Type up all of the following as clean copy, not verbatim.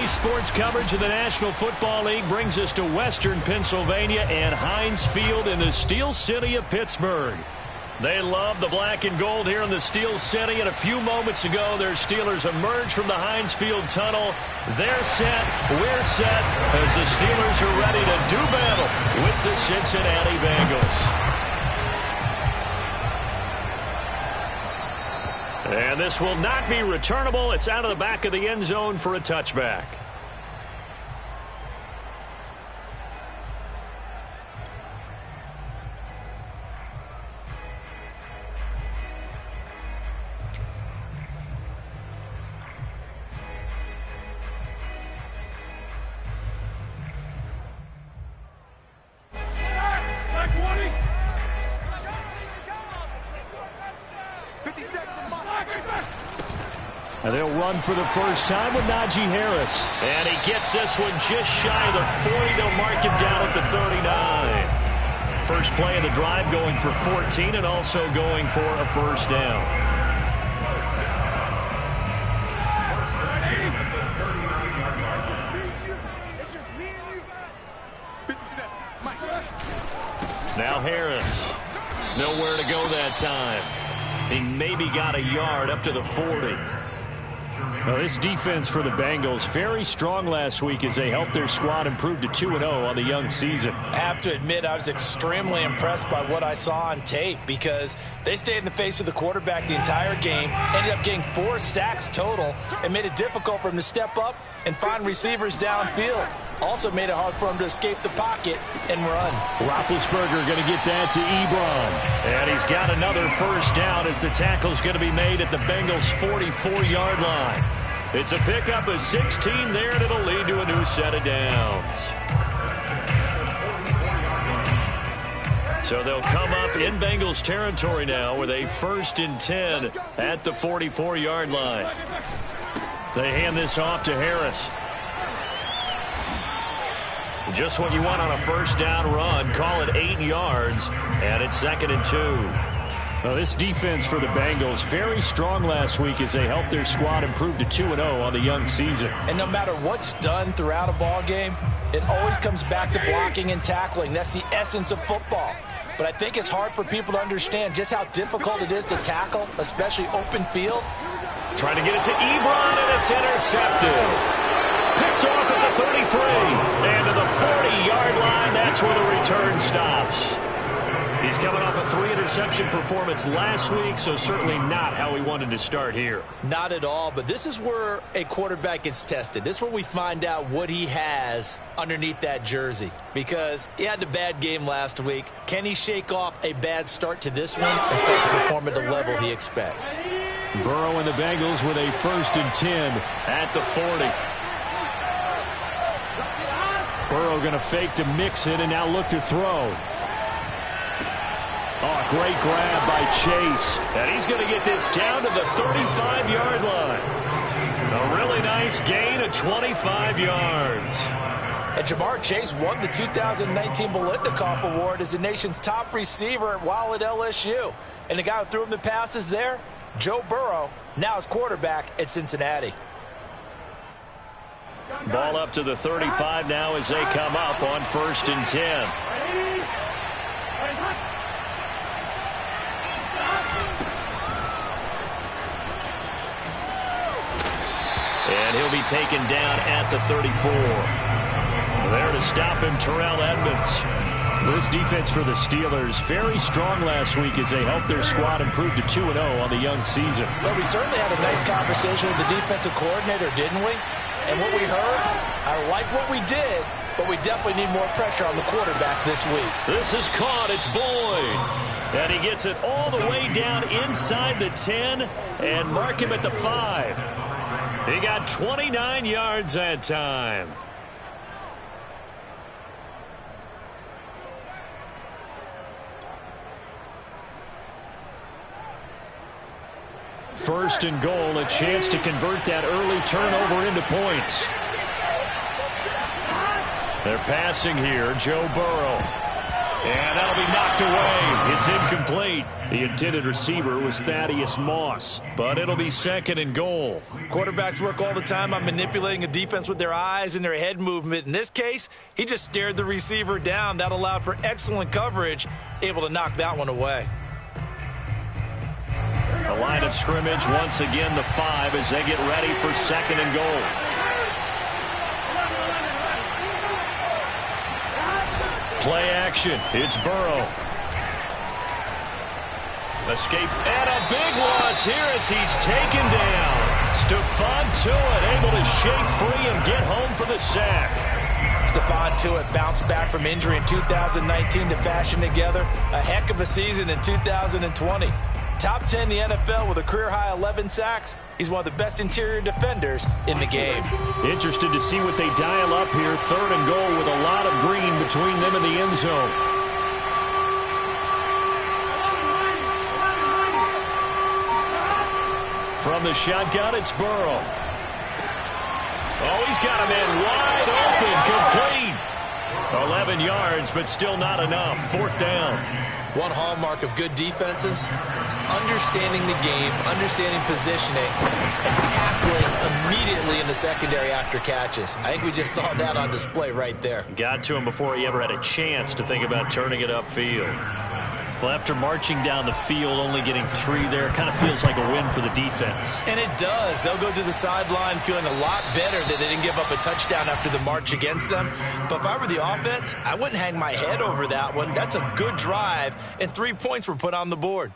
Today's sports coverage of the National Football League brings us to Western Pennsylvania and Heinz Field in the Steel City of Pittsburgh. They love the black and gold here in the Steel City, and a few moments ago their Steelers emerged from the Heinz Field tunnel. They're set, we're set, as the Steelers are ready to do battle with the Cincinnati Bengals. And this will not be returnable. It's out of the back of the end zone for a touchback. And they'll run for the first time with Najee Harris. And he gets this one just shy of the 40. They'll mark him down at the 39. First play of the drive going for 14 and also going for a first down. Now Harris. Nowhere to go that time. He maybe got a yard up to the 40. Well, this defense for the Bengals, very strong last week as they helped their squad improve to 2-0 on the young season. I have to admit, I was extremely impressed by what I saw on tape because they stayed in the face of the quarterback the entire game, ended up getting 4 sacks total, and made it difficult for him to step up and find receivers downfield. Also made it hard for him to escape the pocket and run. Roethlisberger going to get that to Ebron. And he's got another first down as the tackle's going to be made at the Bengals' 44-yard line. It's a pickup of 16 there, and it'll lead to a new set of downs. So they'll come up in Bengals territory now with a 1st and 10 at the 44-yard line. They hand this off to Harris. Just what you want on a first down run. Call it 8 yards, and it's 2nd and 2. Well, this defense for the Bengals, very strong last week as they helped their squad improve to 2-0 on the young season. And no matter what's done throughout a ball game, it always comes back to blocking and tackling. That's the essence of football. But I think it's hard for people to understand just how difficult it is to tackle, especially open field. Trying to get it to Ebron, and it's intercepted. Picked off at the 33. And to the 40-yard line, that's where the return stops. He's coming off a 3-interception performance last week, so certainly not how he wanted to start here. Not at all, but this is where a quarterback gets tested. This is where we find out what he has underneath that jersey, because he had a bad game last week. Can he shake off a bad start to this one and start to perform at the level he expects? Burrow and the Bengals with a 1st and 10 at the 40. Burrow going to fake to Mixon and now look to throw. Oh, great grab by Chase. And he's going to get this down to the 35-yard line. A really nice gain of 25 yards. And Jamar Chase won the 2019 Biletnikoff Award as the nation's top receiver while at LSU. And the guy who threw him the passes there, Joe Burrow, now his quarterback at Cincinnati. Ball up to the 35 now as they come up on 1st and 10. And he'll be taken down at the 34. There to stop him, Terrell Edmonds. This defense for the Steelers, very strong last week as they helped their squad improve to 2-0 on the young season. Well, we certainly had a nice conversation with the defensive coordinator, didn't we? And what we heard, I like what we did, but we definitely need more pressure on the quarterback this week. This is caught. It's Boyd. And he gets it all the way down inside the 10 and mark him at the 5. He got 29 yards that time. First and goal, a chance to convert that early turnover into points. They're passing here, Joe Burrow. And that'll be knocked away. It's incomplete. The intended receiver was Thaddeus Moss, but it'll be 2nd and goal. Quarterbacks work all the time on manipulating a defense with their eyes and their head movement. In this case, he just stared the receiver down. That allowed for excellent coverage, able to knock that one away. The line of scrimmage, once again, the 5 as they get ready for 2nd and goal. Play action. It's Burrow. Escape and a big loss here as he's taken down. Stephon Tuitt able to shake free and get home for the sack. Stephon Tuitt bounced back from injury in 2019 to fashion together a heck of a season in 2020. Top 10 in the NFL with a career-high 11 sacks. He's one of the best interior defenders in the game. Interested to see what they dial up here. 3rd and goal with a lot of green between them and the end zone. From the shotgun, it's Burrow. Oh, he's got a man wide open, complete. 11 yards, but still not enough. 4th down. One hallmark of good defenses is understanding the game, understanding positioning, and tackling immediately in the secondary after catches. I think we just saw that on display right there. Got to him before he ever had a chance to think about turning it upfield. Well, after marching down the field, only getting 3 there, kind of feels like a win for the defense. And it does. They'll go to the sideline feeling a lot better that they didn't give up a touchdown after the march against them. But if I were the offense, I wouldn't hang my head over that one. That's a good drive, and 3 points were put on the board.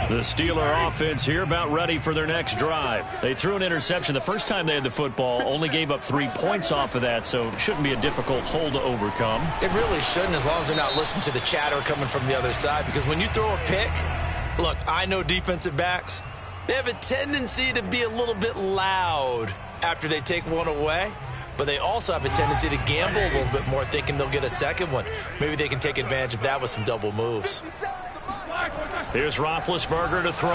The Steeler offense here about ready for their next drive. They threw an interception the first time they had the football, only gave up 3 points off of that, so it shouldn't be a difficult hole to overcome. It really shouldn't, as long as they're not listening to the chatter coming from the other side, because when you throw a pick, look, I know defensive backs, they have a tendency to be a little bit loud after they take one away, but they also have a tendency to gamble a little bit more, thinking they'll get a second one. Maybe they can take advantage of that with some double moves. Here's Roethlisberger to throw.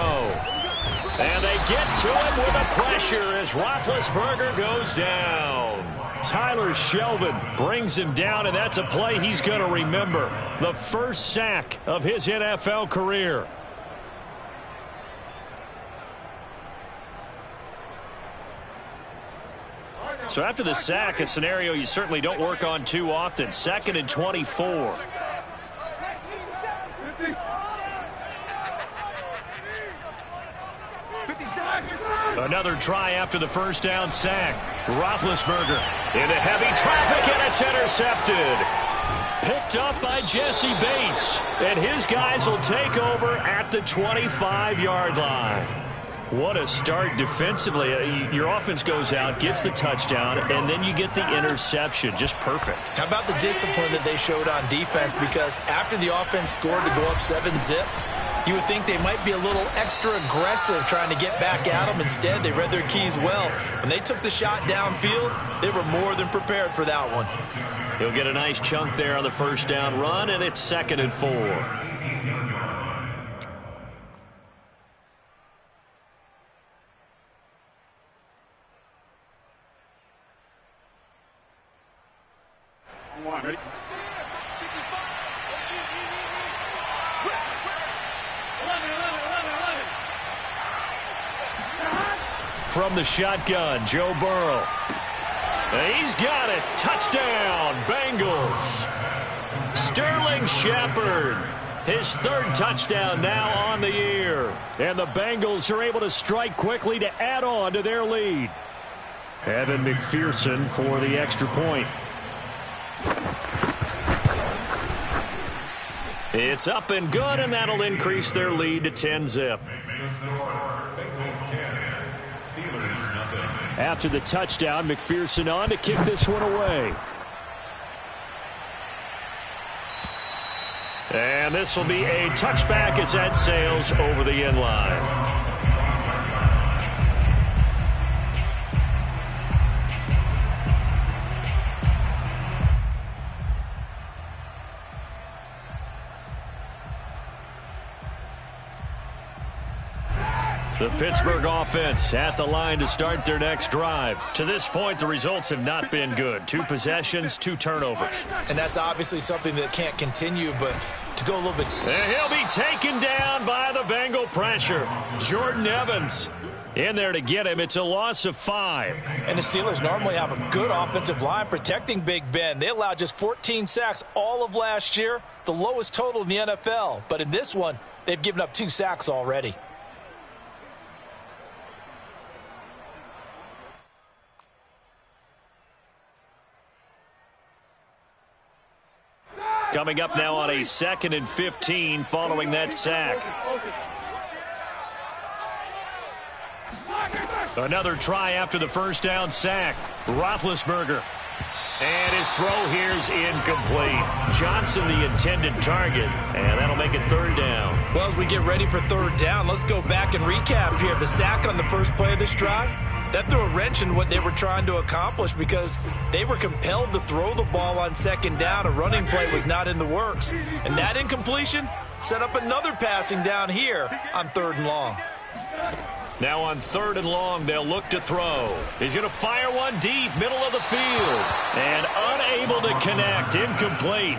And they get to him with the pressure as Roethlisberger goes down. Tyler Shelvin brings him down, and that's a play he's going to remember. The first sack of his NFL career. So after the sack, a scenario you certainly don't work on too often. 2nd and 24. Another try after the first down sack. Roethlisberger into heavy traffic, and it's intercepted. Picked up by Jesse Bates, and his guys will take over at the 25-yard line. What a start defensively. Your offense goes out, gets the touchdown, and then you get the interception. Just perfect. How about the discipline that they showed on defense? Because after the offense scored to go up 7-zip, you would think they might be a little extra aggressive trying to get back at them. Instead, they read their keys well. When they took the shot downfield, they were more than prepared for that one. He'll get a nice chunk there on the first down run, and it's 2nd and 4. Ready? From the shotgun, Joe Burrow. He's got it. Touchdown, Bengals. Sterling Shepard, his 3rd touchdown now on the year. And the Bengals are able to strike quickly to add on to their lead. Evan McPherson for the extra point. It's up and good, and that'll increase their lead to 10-zip. After the touchdown, McPherson on to kick this one away. And this will be a touchback as that sails over the end line. The Pittsburgh offense at the line to start their next drive. To this point, the results have not been good. 2 possessions, 2 turnovers. And that's obviously something that can't continue, but to go a little bit. And he'll be taken down by the Bengal pressure. Jordan Evans in there to get him. It's a loss of 5. And the Steelers normally have a good offensive line protecting Big Ben. They allowed just 14 sacks all of last year, the lowest total in the NFL. But in this one, they've given up 2 sacks already. Coming up now on a 2nd and 15 following that sack. Another try after the first down sack. Roethlisberger. And his throw here is incomplete. Johnson the intended target, and that'll make it 3rd down. Well, as we get ready for 3rd down, let's go back and recap here. The sack on the first play of this drive, that threw a wrench in what they were trying to accomplish because they were compelled to throw the ball on 2nd down. A running play was not in the works. And that incompletion set up another passing down here on 3rd and long. Now on 3rd and long, they'll look to throw. He's going to fire one deep, middle of the field. And unable to connect, incomplete.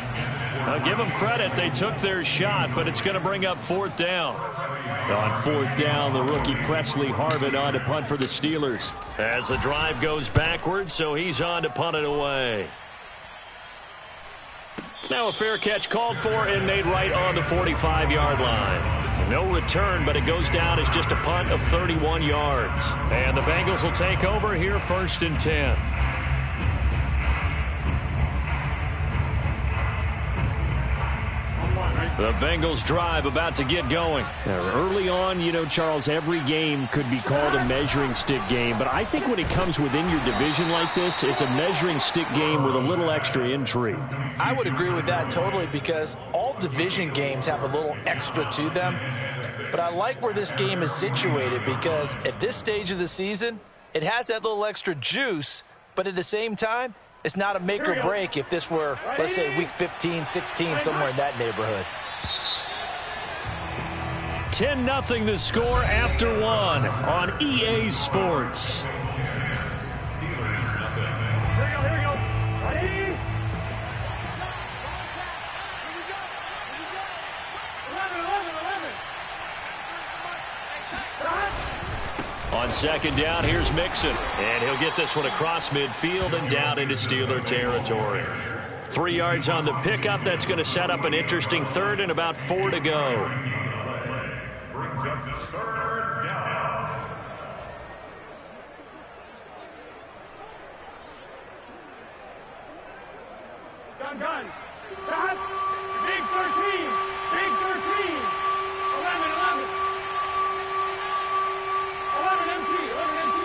I'll give them credit. They took their shot, but it's going to bring up 4th down. On 4th down, the rookie Presley Harvin on to punt for the Steelers. As the drive goes backwards, so he's on to punt it away. Now a fair catch called for and made right on the 45-yard line. No return, but it goes down as just a punt of 31 yards. And the Bengals will take over here 1st and 10. The Bengals drive about to get going. Early on, you know, Charles, every game could be called a measuring stick game. But I think when it comes within your division like this, it's a measuring stick game with a little extra intrigue. I would agree with that totally because all division games have a little extra to them. But I like where this game is situated because at this stage of the season, it has that little extra juice. But at the same time, it's not a make or break if this were, let's say, week 15, 16, somewhere in that neighborhood. 10-0 the score after 1 on EA Sports. On 2nd down, here's Mixon. And he'll get this one across midfield and down into Steeler territory. 3 yards on the pickup. That's going to set up an interesting 3rd and about 4 to go. Brings up 3rd down. Gun. Stop. Big 13. Big 13. 11. 11 MT. 11 MT.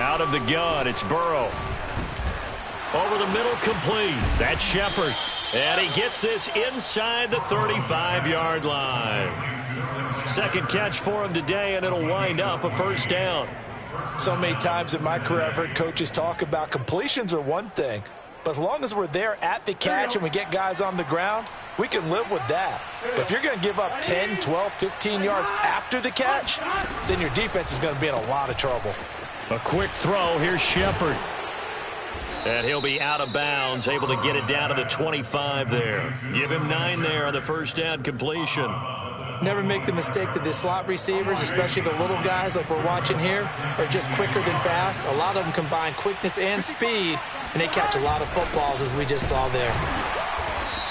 Out of the gun, it's Burrow. Over the middle, complete. That's Shepard. And he gets this inside the 35-yard line. 2nd catch for him today, and it'll wind up a 1st down. So many times in my career, I've heard coaches talk about completions are one thing. But as long as we're there at the catch and we get guys on the ground, we can live with that. But if you're going to give up 10, 12, 15 yards after the catch, then your defense is going to be in a lot of trouble. A quick throw. Here's Shepard. And he'll be out of bounds, able to get it down to the 25 there. Give him 9 there on the 1st down completion. Never make the mistake that the slot receivers, especially the little guys like we're watching here, are just quicker than fast. A lot of them combine quickness and speed, and they catch a lot of footballs, as we just saw there.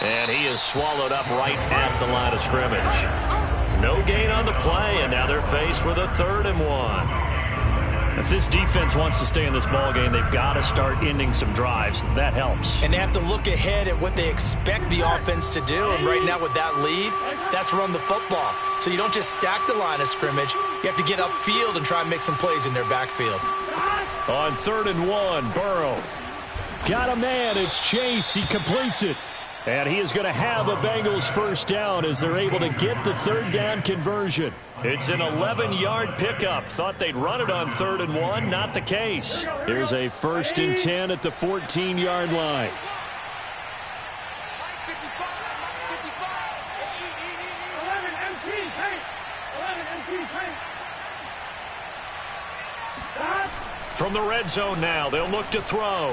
And he is swallowed up right at the line of scrimmage. No gain on the play, and now they're faced with a 3rd and 1. If this defense wants to stay in this ballgame, they've got to start ending some drives. That helps. And they have to look ahead at what they expect the offense to do. And right now with that lead, that's run the football. So you don't just stack the line of scrimmage. You have to get upfield and try and make some plays in their backfield. On 3rd and 1, Burrow. Got a man. It's Chase. He completes it. And he is going to have a Bengals 1st down as they're able to get the 3rd down conversion. It's an 11-yard pickup. Thought they'd run it on 3rd and 1. Not the case. Here's a 1st and 10 at the 14-yard line. From the red zone now, they'll look to throw.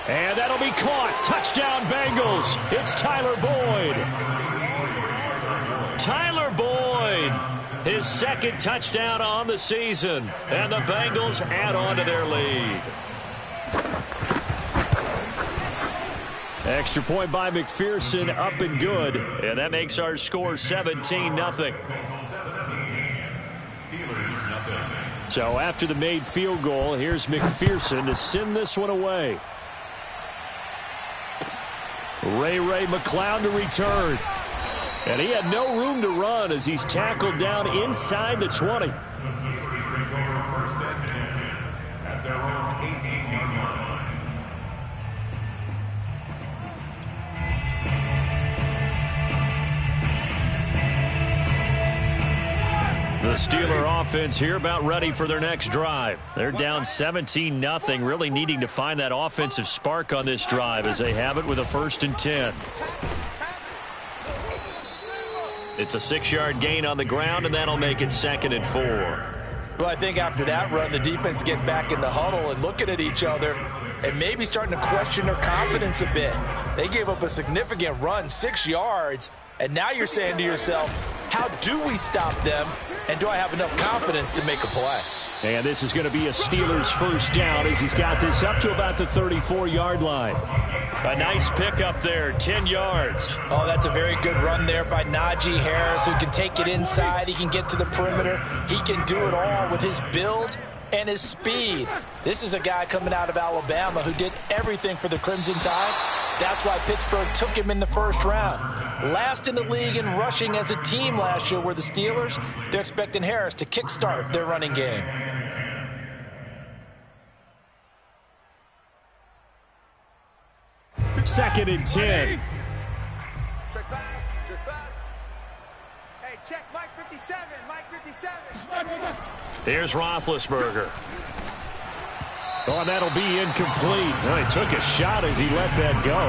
And that'll be caught. Touchdown, Bengals. It's Tyler Boyd. Tyler Boyd, his second touchdown on the season. And the Bengals add on to their lead. Extra point by McPherson, up and good. And that makes our score 17-0. So after the made field goal, here's McPherson to send this one away. Ray McCloud to return. And he had no room to run as he's tackled down inside the 20. At their own 18-yard line. The Steeler offense here about ready for their next drive. They're down 17-0, really needing to find that offensive spark on this drive as they have it with a 1st and 10. It's a 6-yard gain on the ground, and that'll make it 2nd and 4. Well, I think after that run, the defense get back in the huddle and looking at each other and maybe starting to question their confidence a bit. They gave up a significant run, 6 yards, and now you're saying to yourself, how do we stop them, and do I have enough confidence to make a play? And this is going to be a Steelers first down as he's got this up to about the 34-yard line. A nice pickup there, 10 yards. Oh, that's a very good run there by Najee Harris, who can take it inside. He can get to the perimeter. He can do it all with his build and his speed. This is a guy coming out of Alabama who did everything for the Crimson Tide. That's why Pittsburgh took him in the first round. Last in the league in rushing as a team last year were the Steelers. They're expecting Harris to kickstart their running game. Second and 10. Check pass. Hey, check Mike 57. Mike 57. Here's Roethlisberger. Oh, and that'll be incomplete. Oh, he took a shot as he let that go.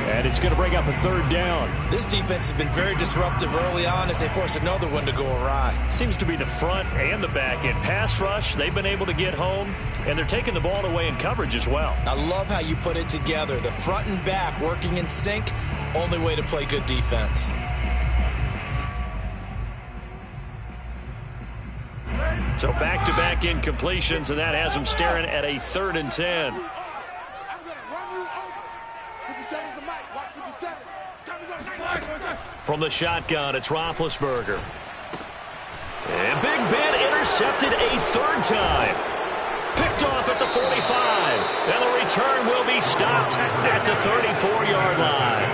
And it's going to bring up a 3rd down. This defense has been very disruptive early on as they force another one to go awry. Seems to be the front and the back end. Pass rush, they've been able to get home, and they're taking the ball away in coverage as well. I love how you put it together. The front and back working in sync, only way to play good defense. So back-to-back incompletions, and that has them staring at a 3rd and 10. From the shotgun, it's Roethlisberger. And Big Ben intercepted a 3rd time. Picked off at the 45. And the return will be stopped at the 34-yard line.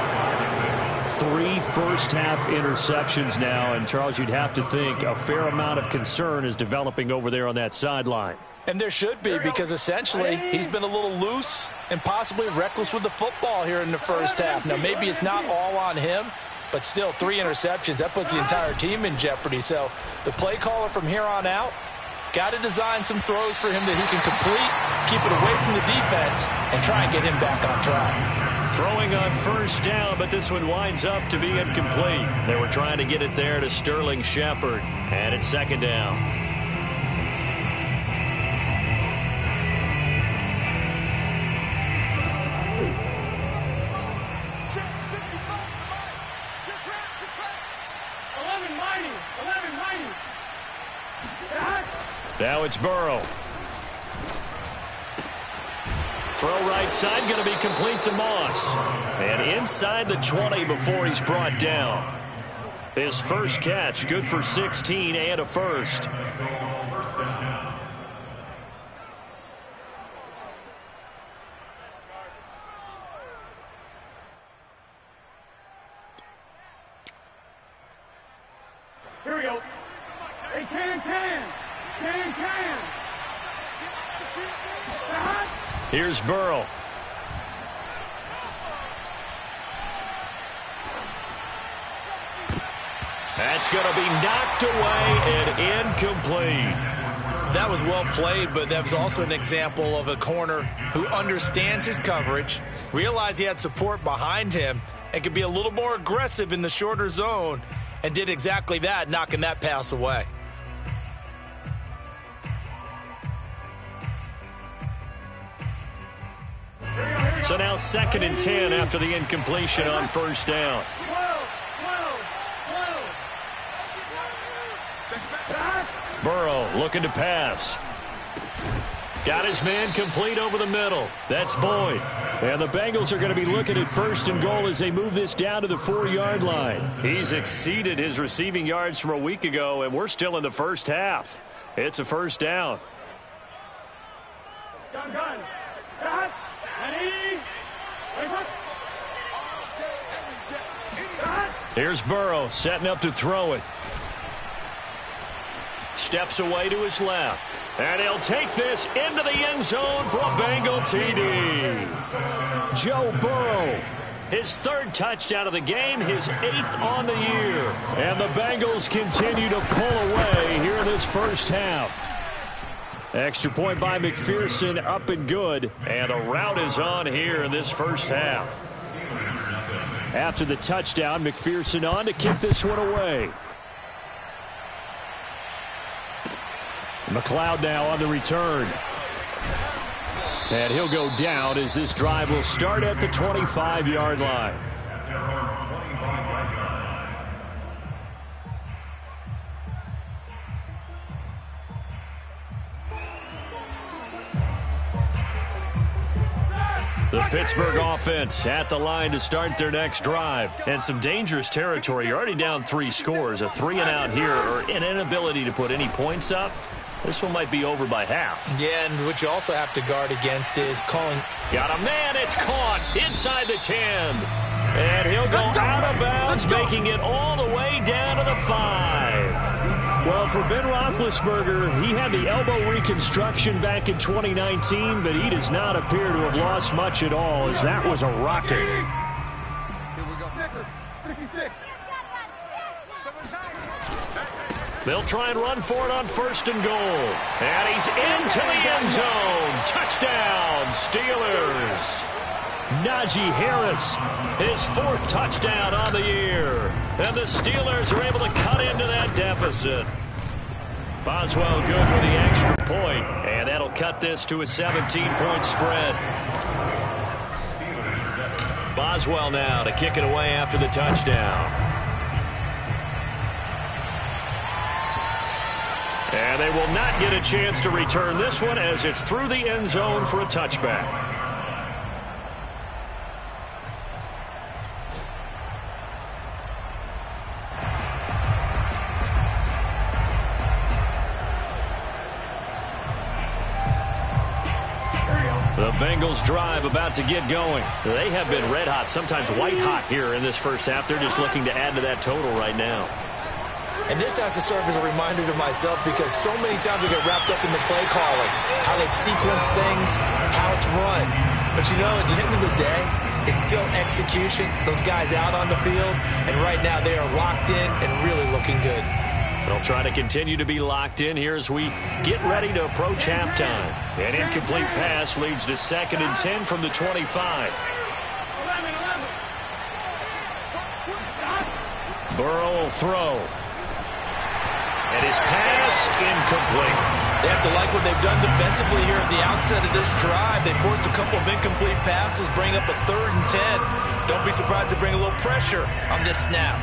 3 first-half interceptions now, and Charles, you'd have to think a fair amount of concern is developing over there on that sideline. And there should be, because essentially he's been a little loose and possibly reckless with the football here in the first half. Now, maybe it's not all on him, but still 3 interceptions. That puts the entire team in jeopardy. So the play caller from here on out got to design some throws for him that he can complete, keep it away from the defense, and try and get him back on track. Throwing on first down, but this one winds up to be incomplete. They were trying to get it there to Sterling Shepard, and it's 2nd down. Now it's Burrow. Throw right side, going to be complete to Moss. And inside the 20 before he's brought down. His first catch, good for 16 and a first. Here we go. Hey, can. Here's Burrow. That's going to be knocked away and incomplete. That was well played, but that was also an example of a corner who understands his coverage, realized he had support behind him, and could be a little more aggressive in the shorter zone, and did exactly that, knocking that pass away. So now 2nd and 10 after the incompletion on first down. Burrow looking to pass. Got his man complete over the middle. That's Boyd. And the Bengals are going to be looking at 1st and goal as they move this down to the 4-yard line. He's exceeded his receiving yards from a week ago, and we're still in the first half. It's a 1st down. Here's Burrow setting up to throw it. Steps away to his left. And he'll take this into the end zone for a Bengal TD. Joe Burrow, his 3rd touchdown of the game, his 8th on the year. And the Bengals continue to pull away here in this first half. Extra point by McPherson, up and good. And the route is on here in this first half. After the touchdown, McPherson on to kick this one away. McLeod now on the return. And he'll go down as this drive will start at the 25-yard line. The Pittsburgh offense at the line to start their next drive. And some dangerous territory. You're already down 3 scores. A 3-and-out here or an inability to put any points up. This one might be over by half. Yeah, and what you also have to guard against is calling. Got a man. It's caught inside the 10. And he'll go out of bounds, making it all the way down to the 5. Well, for Ben Roethlisberger, he had the elbow reconstruction back in 2019, but he does not appear to have lost much at all, as that was a rocket. Here we go. 66. They'll try and run for it on 1st and goal. And he's into the end zone. Touchdown, Steelers. Najee Harris, his 4th touchdown on the year. And the Steelers are able to cut into that deficit. Boswell good with the extra point. And that'll cut this to a 17-point spread. Boswell now to kick it away after the touchdown. And they will not get a chance to return this one as it's through the end zone for a touchback. The Bengals drive about to get going. They have been red hot, sometimes white hot here in this first half. They're just looking to add to that total right now. And this has to serve as a reminder to myself because so many times I get wrapped up in the play calling, how they've sequenced things, how it's run. But you know, at the end of the day, it's still execution. Those guys out on the field, and right now they are locked in and really looking good. They'll try to continue to be locked in here as we get ready to approach halftime. An incomplete pass leads to 2nd and 10 from the 25. Burrow will throw. And his pass incomplete. They have to like what they've done defensively here at the outset of this drive. They forced a couple of incomplete passes, bring up a 3rd and 10. Don't be surprised to bring a little pressure on this snap.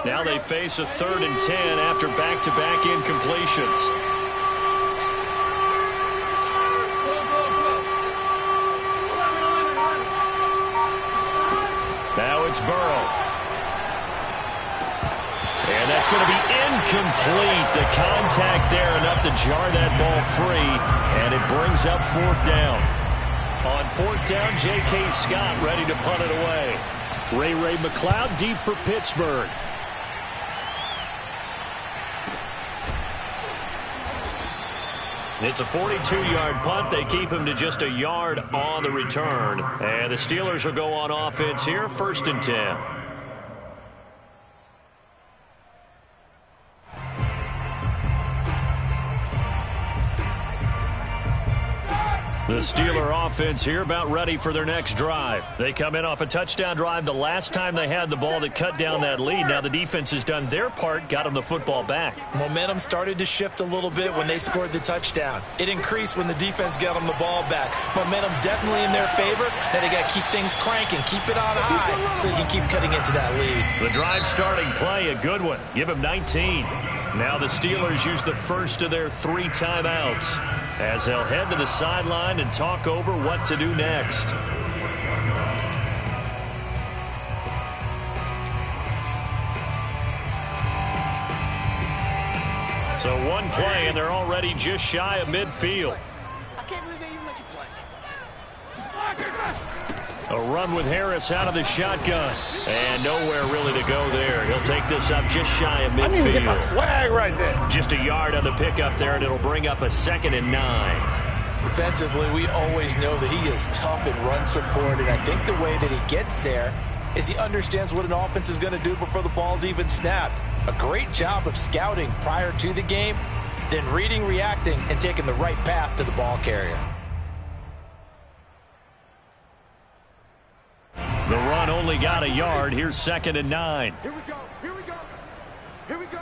Now they face a 3rd and 10 after back-to-back incompletions. Now it's Burrow. And that's going to be incomplete. The contact there enough to jar that ball free, and it brings up 4th down. On 4th down, J.K. Scott ready to punt it away. Ray McLeod deep for Pittsburgh. It's a 42-yard punt. They keep him to just a yard on the return. And the Steelers will go on offense here, 1st and 10. The Steeler offense here about ready for their next drive. They come in off a touchdown drive the last time they had the ball that cut down that lead. Now the defense has done their part, got them the football back. Momentum started to shift a little bit when they scored the touchdown. It increased when the defense got them the ball back. Momentum definitely in their favor. Now they got to keep things cranking, keep it on high so they can keep cutting into that lead. The drive starting play, a good one. Give them 19. Now the Steelers use the first of their 3 timeouts as they'll head to the sideline and talk over what to do next. So one play, and they're already just shy of midfield. I can't believe they even let you play. A run with Harris out of the shotgun. And nowhere really to go there. He'll take this up just shy of midfield. I need to get my swag right there. Just a yard on the pickup there, and it'll bring up a 2nd and 9. Defensively, we always know that he is tough in run support, and I think the way that he gets there is he understands what an offense is going to do before the ball's even snapped. A great job of scouting prior to the game, then reading, reacting, and taking the right path to the ball carrier. The run only got a yard. Here's 2nd and 9. Here we go. Here we go. Here we go.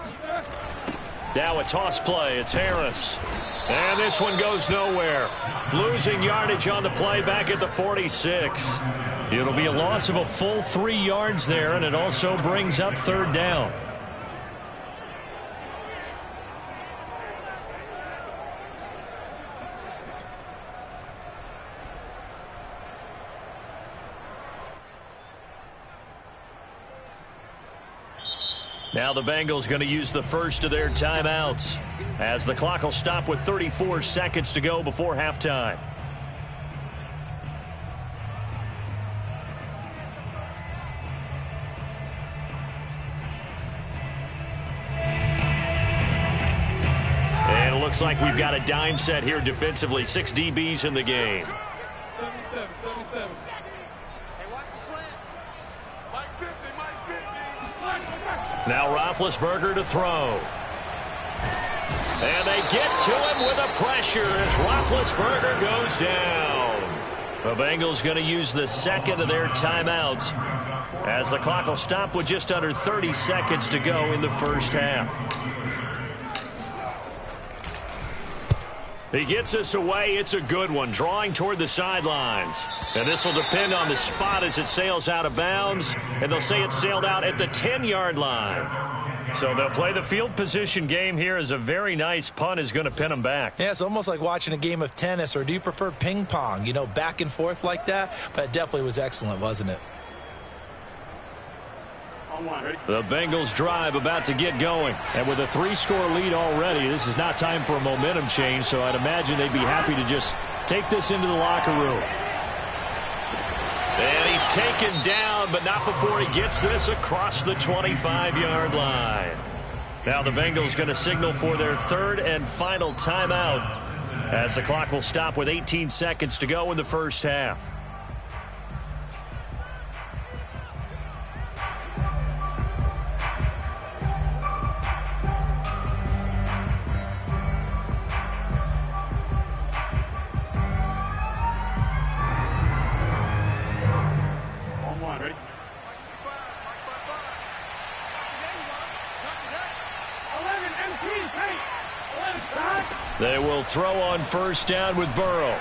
Now a toss play. It's Harris. And this one goes nowhere. Losing yardage on the play back at the 46. It'll be a loss of a full 3 yards there, and it also brings up 3rd down. Now the Bengals going to use the first of their timeouts as the clock will stop with 34 seconds to go before halftime. And it looks like we've got a dime set here defensively. 6 DBs in the game. 77, 77. Hey, watch the slant. Mike 50, Mike 50. Now Roethlisberger to throw. And they get to him with a pressure as Roethlisberger goes down. The Bengals going to use the 2nd of their timeouts as the clock will stop with just under 30 seconds to go in the first half. He gets us away. It's a good one, drawing toward the sidelines. And this will depend on the spot as it sails out of bounds. And they'll say it sailed out at the 10-yard line. So they'll play the field position game here as a very nice punt is going to pin them back. Yeah, it's almost like watching a game of tennis, or do you prefer ping pong? You know, back and forth like that? But it definitely was excellent, wasn't it? The Bengals drive about to get going. And with a 3-score lead already, this is not time for a momentum change, so I'd imagine they'd be happy to just take this into the locker room. And he's taken down, but not before he gets this across the 25-yard line. Now the Bengals going to signal for their 3rd and final timeout as the clock will stop with 18 seconds to go in the first half. They will throw on first down with Burrow.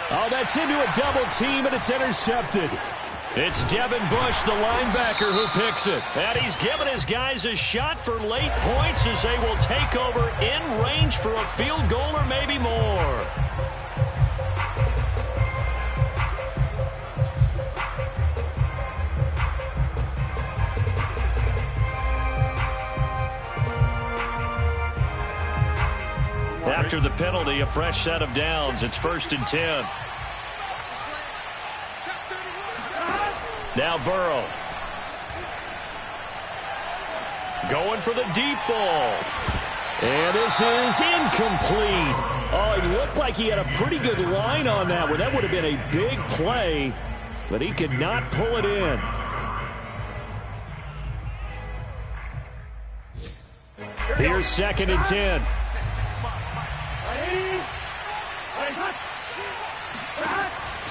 Oh, that's into a double team, and it's intercepted. It's Devin Bush, the linebacker, who picks it. And he's given his guys a shot for late points as they will take over in range for a field goal or maybe more. After the penalty, a fresh set of downs. It's 1st and 10. Now Burrow. Going for the deep ball. And this is incomplete. Oh, he looked like he had a pretty good line on that one. That would have been a big play, but he could not pull it in. Here's 2nd and 10.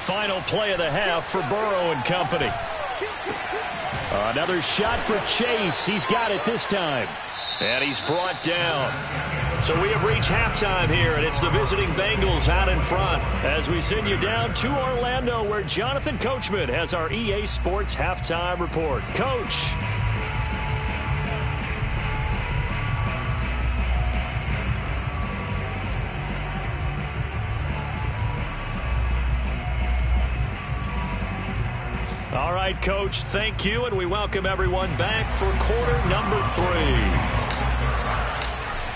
final play of the half for Burrow and company. Another shot for Chase. He's got it this time. And he's brought down. So we have reached halftime here, and it's the visiting Bengals out in front as we send you down to Orlando, where Jonathan Coachman has our EA Sports halftime report. Coach. All right, Coach, thank you, and we welcome everyone back for quarter number 3.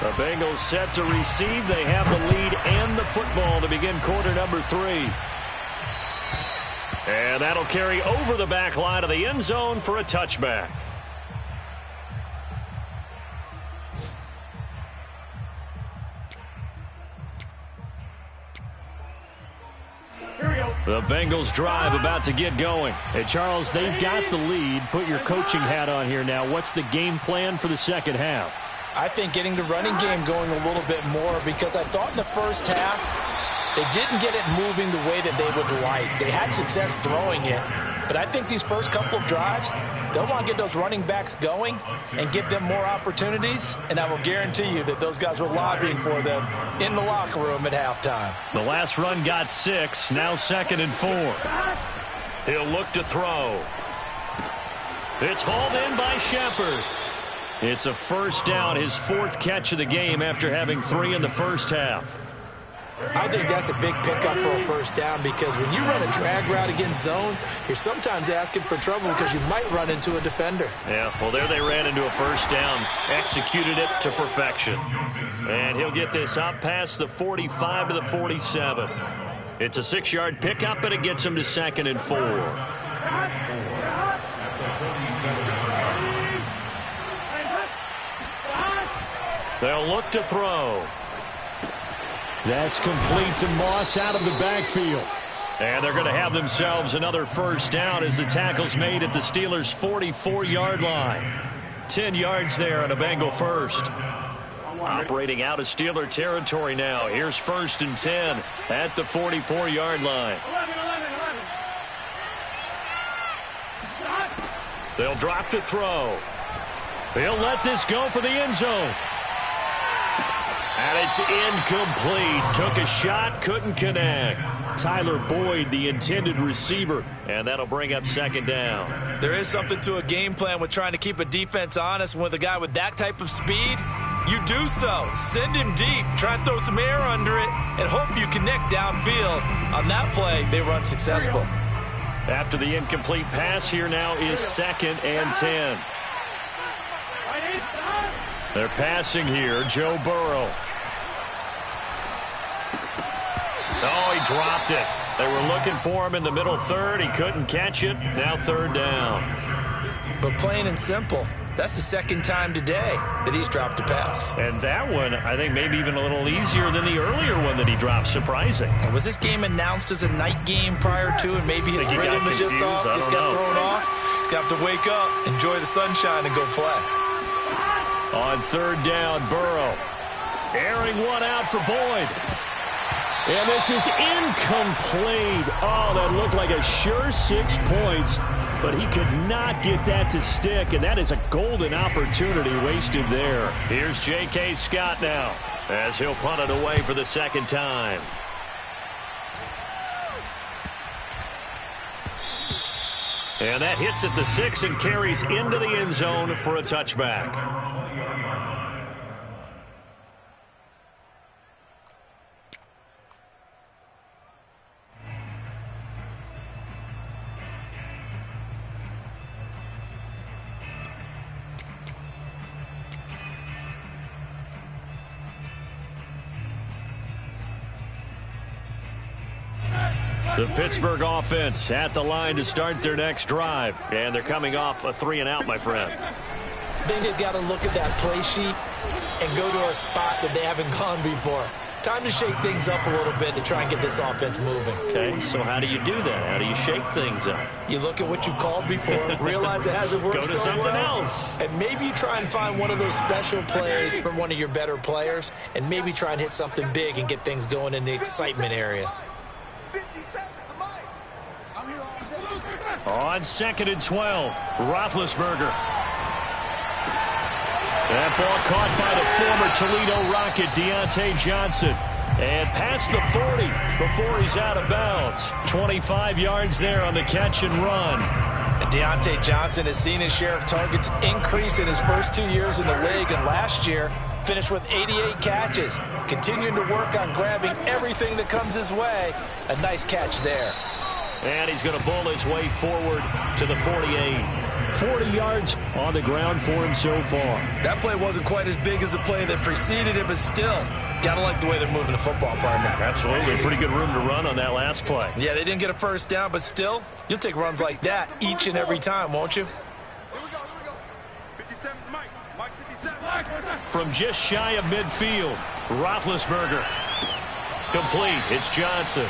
The Bengals set to receive. They have the lead and the football to begin quarter number 3. And that'll carry over the back line of the end zone for a touchback. The Bengals drive about to get going. Hey, Charles, they've got the lead. Put your coaching hat on here now. What's the game plan for the second half? I think getting the running game going a little bit more, because I thought in the first half they didn't get it moving the way that they would like. They had success throwing it, but I think these first couple of drives, they'll want to get those running backs going and give them more opportunities, and I will guarantee you that those guys were lobbying for them in the locker room at halftime. The last run got 6, now 2nd and 4. He'll look to throw. It's hauled in by Shepard. It's a first down, his 4th catch of the game after having 3 in the first half. I think that's a big pickup for a first down, because when you run a drag route against zone, you're sometimes asking for trouble because you might run into a defender. Yeah, well, there they ran into a first down, executed it to perfection. And he'll get this up past the 45 to the 47. It's a 6-yard pickup, and it gets him to 2nd and 4. They'll look to throw. That's complete to Moss out of the backfield. And they're going to have themselves another first down as the tackle's made at the Steelers' 44-yard line. 10 yards there on a Bengal first. Operating out of Steeler territory now. Here's 1st and 10 at the 44-yard line. They'll drop to throw. They'll let this go for the end zone. And it's incomplete. Took a shot, couldn't connect. Tyler Boyd, the intended receiver. And that'll bring up 2nd down. There is something to a game plan with trying to keep a defense honest. With a guy with that type of speed, you do so. Send him deep. Try and throw some air under it and hope you connect downfield. On that play, they were unsuccessful. After the incomplete pass, here now is 2nd and 10. They're passing here. Joe Burrow. Oh, he dropped it. They were looking for him in the middle third. He couldn't catch it. Now 3rd down. But plain and simple, that's the 2nd time today that he's dropped a pass. And that one, I think, maybe even a little easier than the earlier one that he dropped. Surprising. Was this game announced as a night game prior to, and maybe his rhythm was just off? Just got thrown off. He's got to wake up, enjoy the sunshine, and go play. On 3rd down, Burrow. Airing one out for Boyd. And this is incomplete. Oh, that looked like a sure 6 points, but he could not get that to stick, and that is a golden opportunity wasted there. Here's J.K. Scott now as he'll punt it away for the 2nd time. And that hits at the 6 and carries into the end zone for a touchback. The Pittsburgh offense at the line to start their next drive. And they're coming off a 3-and-out, my friend. I think they've got to look at that play sheet and go to a spot that they haven't gone before. Time to shake things up a little bit to try and get this offense moving. Okay, so how do you do that? How do you shake things up? You look at what you've called before, realize it hasn't worked Go to so something well, else. and maybe you try and find one of those special plays from one of your better players, and maybe try and hit something big and get things going in the excitement area. 50 seconds, Mike. On 2nd and 12, Roethlisberger. That ball caught by the former Toledo Rocket, Deontay Johnson. And past the 40 before he's out of bounds. 25 yards there on the catch and run. And Deontay Johnson has seen his share of targets increase in his first 2 years in the league. And last year, finished with 88 catches. Continuing to work on grabbing everything that comes his way. A nice catch there. And he's going to bull his way forward to the 48. 40 yards on the ground for him so far. That play wasn't quite as big as the play that preceded it, but still, gotta like the way they're moving the football, partner. Absolutely. Pretty good room to run on that last play. Yeah, they didn't get a first down, but still, you'll take runs like that each and every time, won't you? Here we go. 57's Mike. Mike 57. From just shy of midfield, Roethlisberger. Complete. It's Johnson.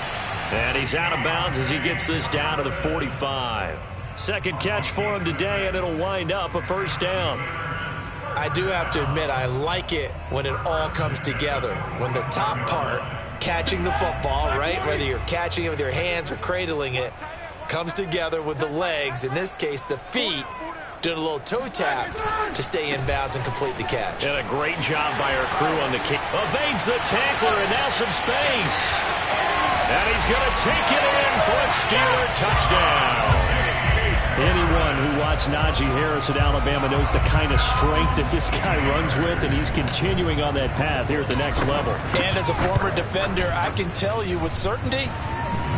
And he's out of bounds as he gets this down to the 45. Second catch for him today, and it'll wind up a first down. I do have to admit, I like it when it all comes together. When the top part, catching the football, right, whether you're catching it with your hands or cradling it, comes together with the legs, in this case the feet, doing a little toe tap to stay in bounds and complete the catch. And a great job by our crew on the kick. Evades the tackler, and now some space. And he's going to take it in for a Steeler touchdown. Anyone who watched Najee Harris at Alabama knows the kind of strength that this guy runs with, and he's continuing on that path here at the next level. And as a former defender, I can tell you with certainty,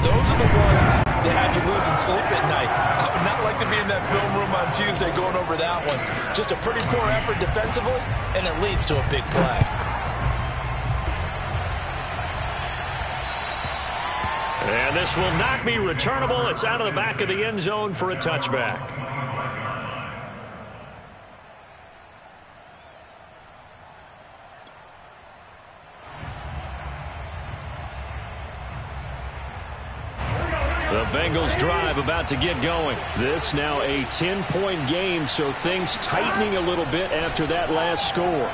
those are the ones that have you losing sleep at night. I would not like to be in that film room on Tuesday going over that one. Just a pretty poor effort defensively, and it leads to a big play. And this will not be returnable. It's out of the back of the end zone for a touchback. The Bengals drive about to get going. This now a 10-point game, so things tightening a little bit after that last score.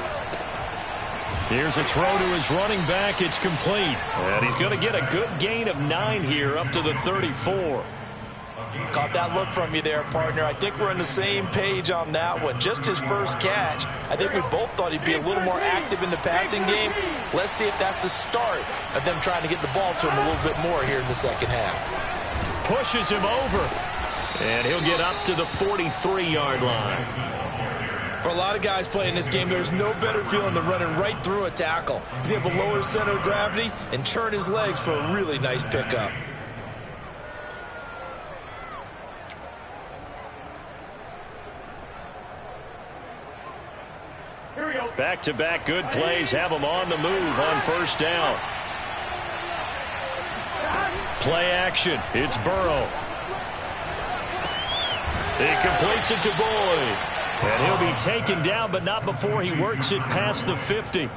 Here's a throw to his running back. It's complete. And he's going to get a good gain of 9 here up to the 34. Caught that look from you there, partner. I think we're on the same page on that one. Just his first catch. I think we both thought he'd be a little more active in the passing game. Let's see if that's the start of them trying to get the ball to him a little bit more here in the second half. Pushes him over. And he'll get up to the 43-yard line. For a lot of guys playing this game, there's no better feeling than running right through a tackle. He's able to lower his center of gravity and churn his legs for a really nice pickup. Back-to-back good plays have him on the move on first down. Play action. It's Burrow. He completes it to Boyd. And he'll be taken down, but not before he works it past the 50.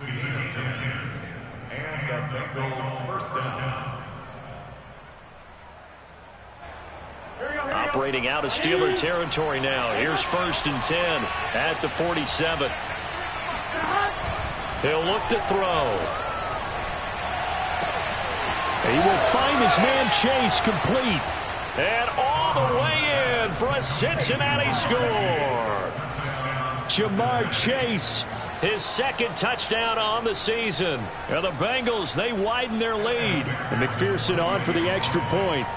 Completion of 10. And a Bengal first down. Operating out of Steeler territory now. Here's 1st and 10 at the 47. He'll look to throw. He will find his man Chase, complete. And all the way in for a Cincinnati score. Jamar Chase. His 2nd touchdown on the season. And the Bengals, they widen their lead. And McPherson on for the extra point.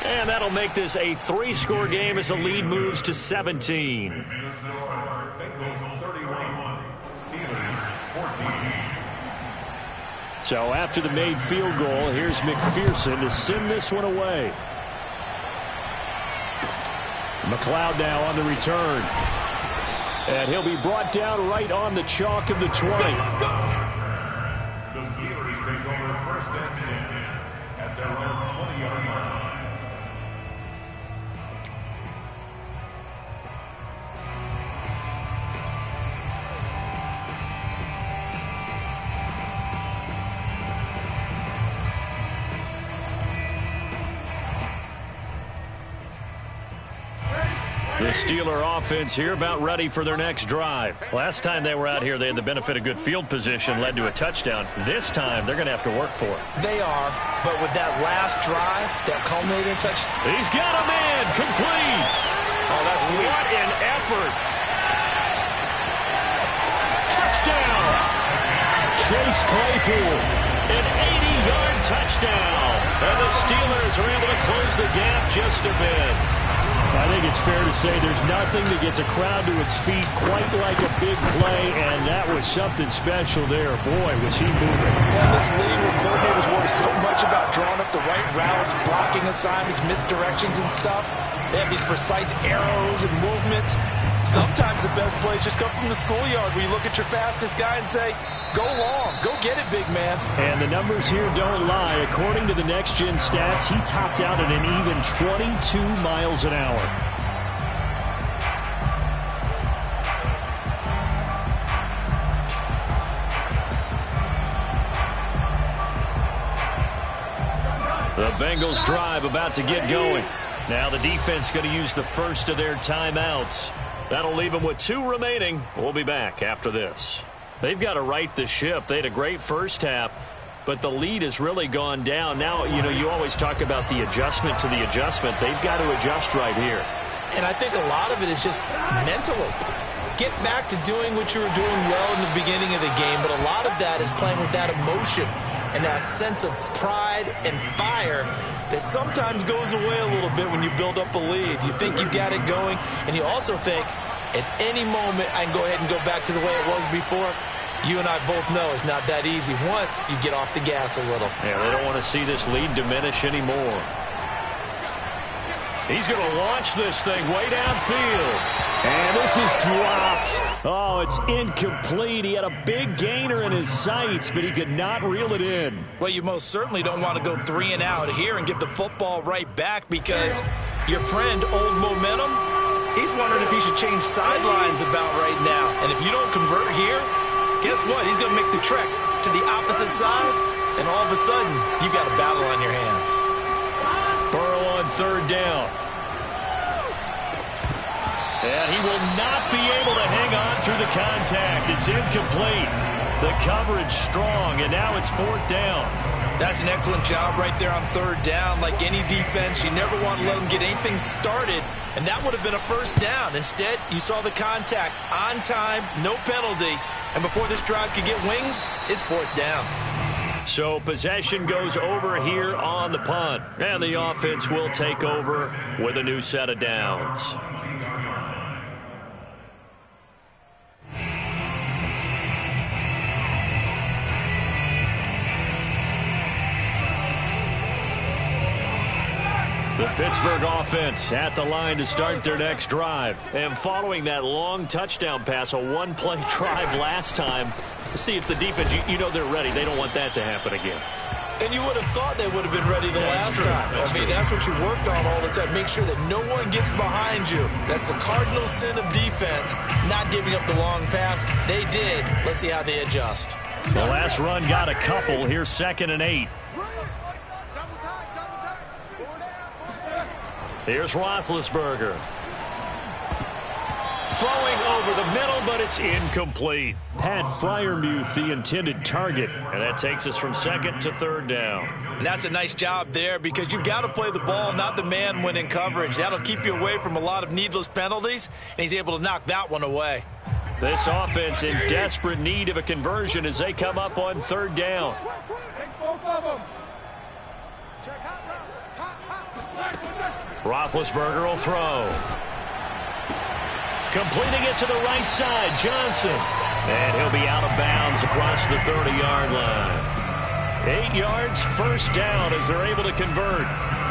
And that'll make this a 3-score game as the lead moves to 17. Bengals 31, Steelers 14. So after the made field goal, here's McPherson to send this one away. McLeod now on the return. And he'll be brought down right on the chalk of the 20. The Steelers take over 1st and 10 at their own 20-yard line. The Steeler offense here about ready for their next drive. Last time they were out here, they had the benefit of good field position, led to a touchdown. This time, they're going to have to work for it. They are, but with that last drive, that culminating touch. He's got a man complete. Oh, that's sweet. What an effort. Touchdown. Chase Claypool. An 80-yard touchdown. And the Steelers are able to close the gap just a bit. I think it's fair to say there's nothing that gets a crowd to its feet quite like a big play, and that was something special there. Boy, was he moving. Well, this league where coordinators worry so much about drawing up the right routes, blocking assignments, misdirections and stuff. They have these precise arrows and movements. Sometimes the best plays just come from the schoolyard where you look at your fastest guy and say, go long, go get it, big man. And the numbers here don't lie. According to the next-gen stats, he topped out at an even 22 miles an hour. The Bengals drive about to get going. Now the defense going to use the first of their timeouts. That'll leave them with 2 remaining. We'll be back after this. They've got to right the ship. They had a great first half, but the lead has really gone down. Now, you always talk about the adjustment to the adjustment. They've got to adjust right here. And I think a lot of it is just mentally. Get back to doing what you were doing well in the beginning of the game, but a lot of that is playing with that emotion and that sense of pride and fire that sometimes goes away a little bit when you build up a lead. You think you got it going, and you also think, at any moment, I can go ahead and go back to the way it was before. You and I both know it's not that easy once you get off the gas a little. Yeah, they don't want to see this lead diminish anymore. He's going to launch this thing way downfield. And this is dropped. Oh, it's incomplete. He had a big gainer in his sights, but he could not reel it in. Well, you most certainly don't want to go 3 and out here and give the football right back because your friend, Old Momentum, he's wondering if he should change sidelines about right now. And if you don't convert here, guess what? He's going to make the trek to the opposite side, and all of a sudden, you've got a battle on your hands. Burrow on 3rd down. And he will not be able to hang on through the contact. It's incomplete. The coverage strong, and now it's 4th down. That's an excellent job right there on 3rd down. Like any defense, you never want to let them get anything started, and that would have been a 1st down. Instead, you saw the contact on time, no penalty, and before this drive could get wings, it's 4th down. So possession goes over here on the punt, and the offense will take over with a new set of downs. The Pittsburgh offense at the line to start their next drive. And following that long touchdown pass, a 1-play drive last time, to see if the defense, you know they're ready. They don't want that to happen again. And you would have thought they would have been ready the last time. I mean, that's what you work on all the time. Make sure that no one gets behind you. That's the cardinal sin of defense, not giving up the long pass. They did. Let's see how they adjust. The last run got a couple. Here's 2nd and 8. Here's Roethlisberger. Throwing over the middle, but it's incomplete. Pat Freiermuth, the intended target. And that takes us from 2nd to 3rd down. And that's a nice job there because you've got to play the ball, not the man when in coverage. That'll keep you away from a lot of needless penalties, and he's able to knock that one away. This offense in desperate need of a conversion as they come up on 3rd down. Roethlisberger will throw. Completing it to the right side, Johnson. And he'll be out of bounds across the 30-yard line. 8 yards, 1st down as they're able to convert.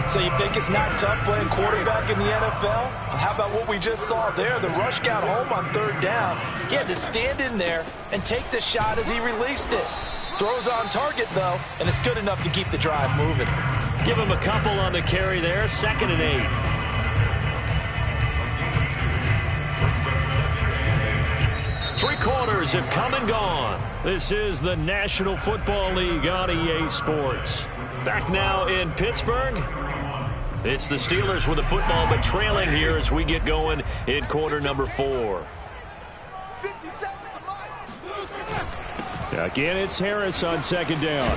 So you think it's not tough playing quarterback in the NFL? How about what we just saw there? The rush got home on 3rd down. He had to stand in there and take the shot as he released it. Throws on target, though, and it's good enough to keep the drive moving. Give him a couple on the carry there, 2nd and 8. 3 quarters have come and gone. This is the National Football League on EA Sports. Back now in Pittsburgh. It's the Steelers with the football, but trailing here as we get going in quarter number 4. Again, it's Harris on 2nd down.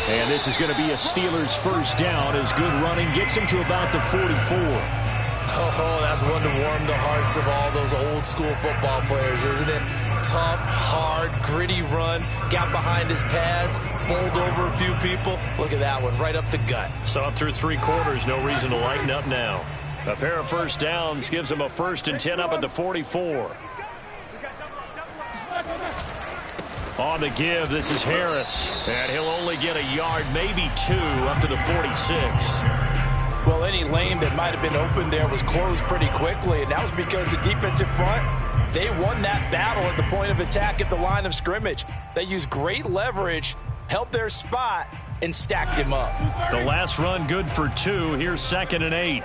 And this is going to be a Steelers 1st down as good running gets him to about the 44. Oh, that's one to warm the hearts of all those old school football players, isn't it? Tough, hard, gritty run, got behind his pads, bowled over a few people. Look at that one, right up the gut. Saw through 3 quarters, no reason to lighten up now. A pair of 1st downs gives him a 1st and 10 up at the 44. On the give, this is Harris. And he'll only get a yard, maybe 2, up to the 46. Well, any lane that might have been open there was closed pretty quickly, and that was because the defensive front, they won that battle at the point of attack at the line of scrimmage. They used great leverage, held their spot, and stacked him up. The last run good for 2. Here's 2nd and 8.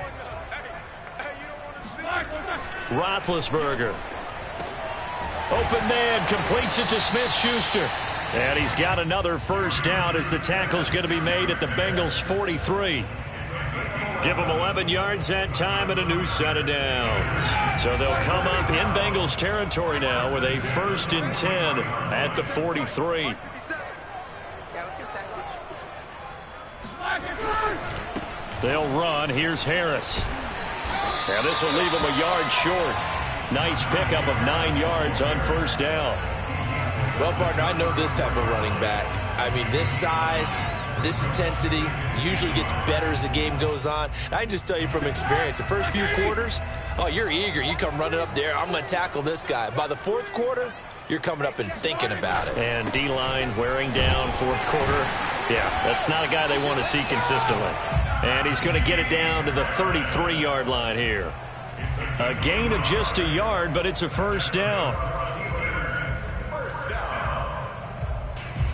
Roethlisberger. Open man, completes it to Smith-Schuster. And he's got another 1st down as the tackle's going to be made at the Bengals' 43. Give them 11 yards that time and a new set of downs. So they'll come up in Bengals territory now with a 1st and 10 at the 43. They'll run. Here's Harris. And this will leave him a yard short. Nice pickup of 9 yards on 1st down. Well, partner, I know this type of running back. I mean, this size, this intensity usually gets better as the game goes on. I can just tell you from experience, the first few quarters, oh, you're eager. You come running up there, I'm going to tackle this guy. By the 4th quarter, you're coming up and thinking about it. And D-line wearing down 4th quarter. Yeah, that's not a guy they want to see consistently. And he's going to get it down to the 33-yard line here. A gain of just a yard, but it's a 1st down. 1st down.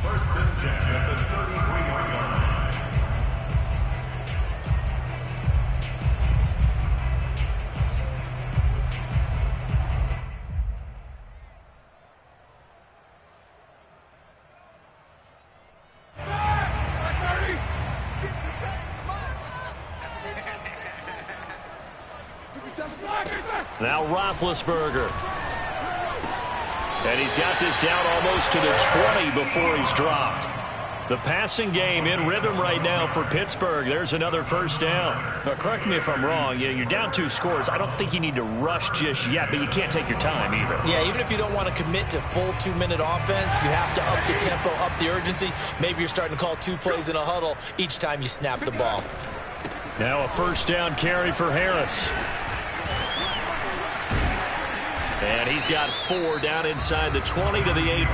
1st and 10 at the 33-yard line. Now Roethlisberger. And he's got this down almost to the 20 before he's dropped. The passing game in rhythm right now for Pittsburgh. There's another 1st down. Now, correct me if I'm wrong. You're down 2 scores. I don't think you need to rush just yet, but you can't take your time either. Yeah, even if you don't want to commit to full 2-minute offense, you have to up the tempo, up the urgency. Maybe you're starting to call 2 plays in a huddle each time you snap the ball. Now a 1st down carry for Harris. And he's got 4 down inside the 20 to the 18.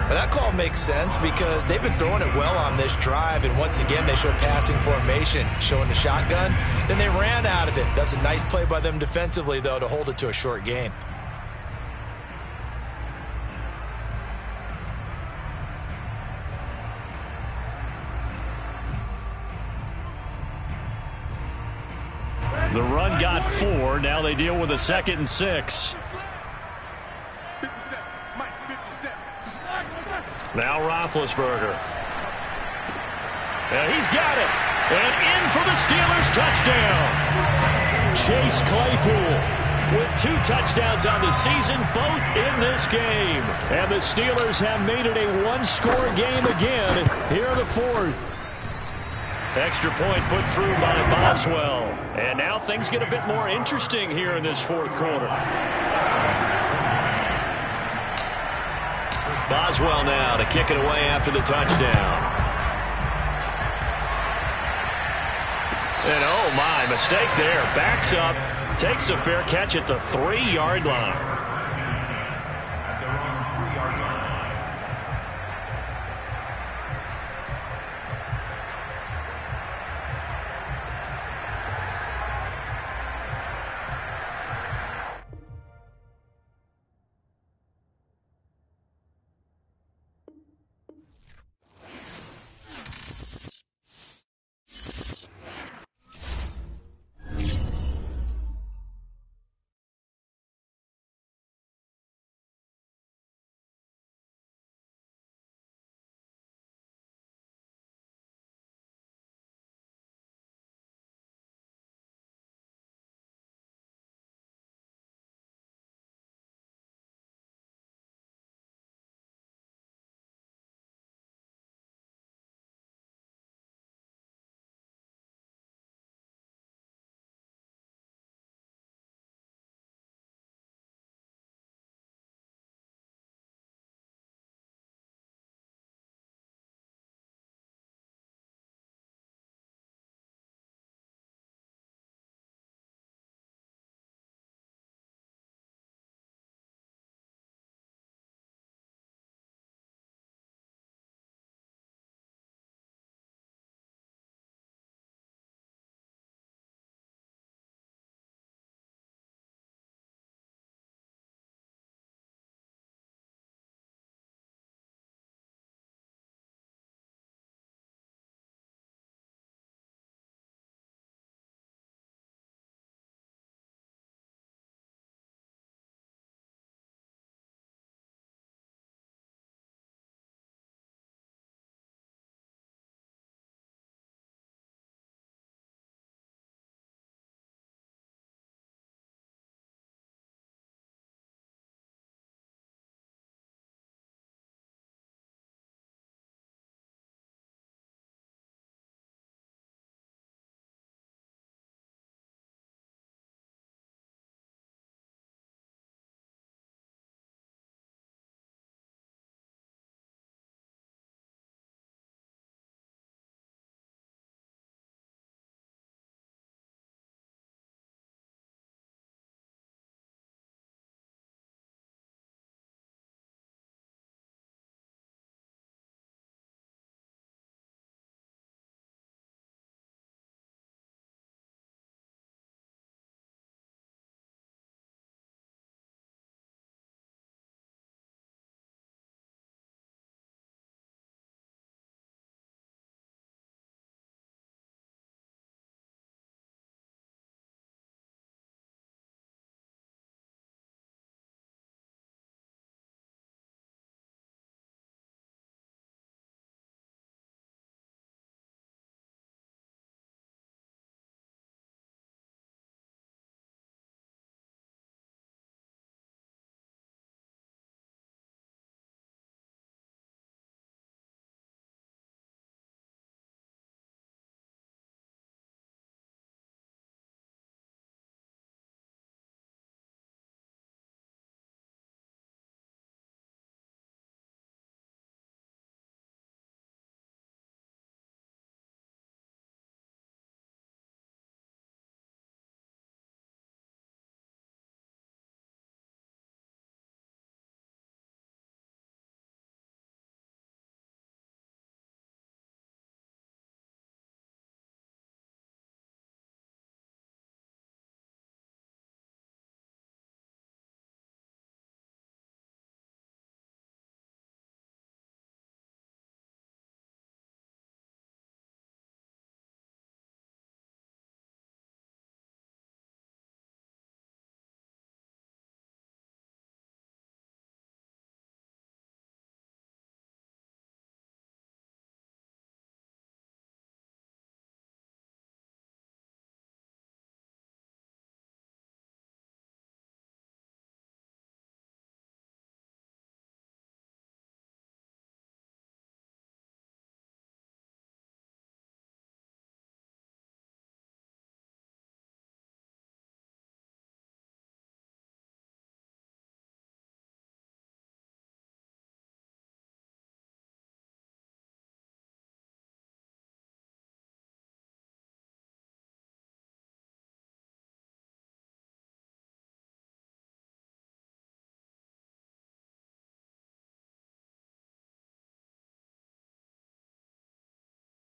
But that call makes sense because they've been throwing it well on this drive, and once again they show passing formation, showing the shotgun. Then they ran out of it. That's a nice play by them defensively, though, to hold it to a short gain. The run got 4. Now they deal with a 2nd and 6. 57. Mike, 57. Now Roethlisberger. And he's got it. And in for the Steelers touchdown. Chase Claypool with 2 touchdowns on the season, both in this game. And the Steelers have made it a 1-score game again here in the 4th. Extra point put through by Boswell. And now things get a bit more interesting here in this 4th quarter. Boswell now to kick it away after the touchdown. And oh my, mistake there. Backs up, takes a fair catch at the 3-yard line.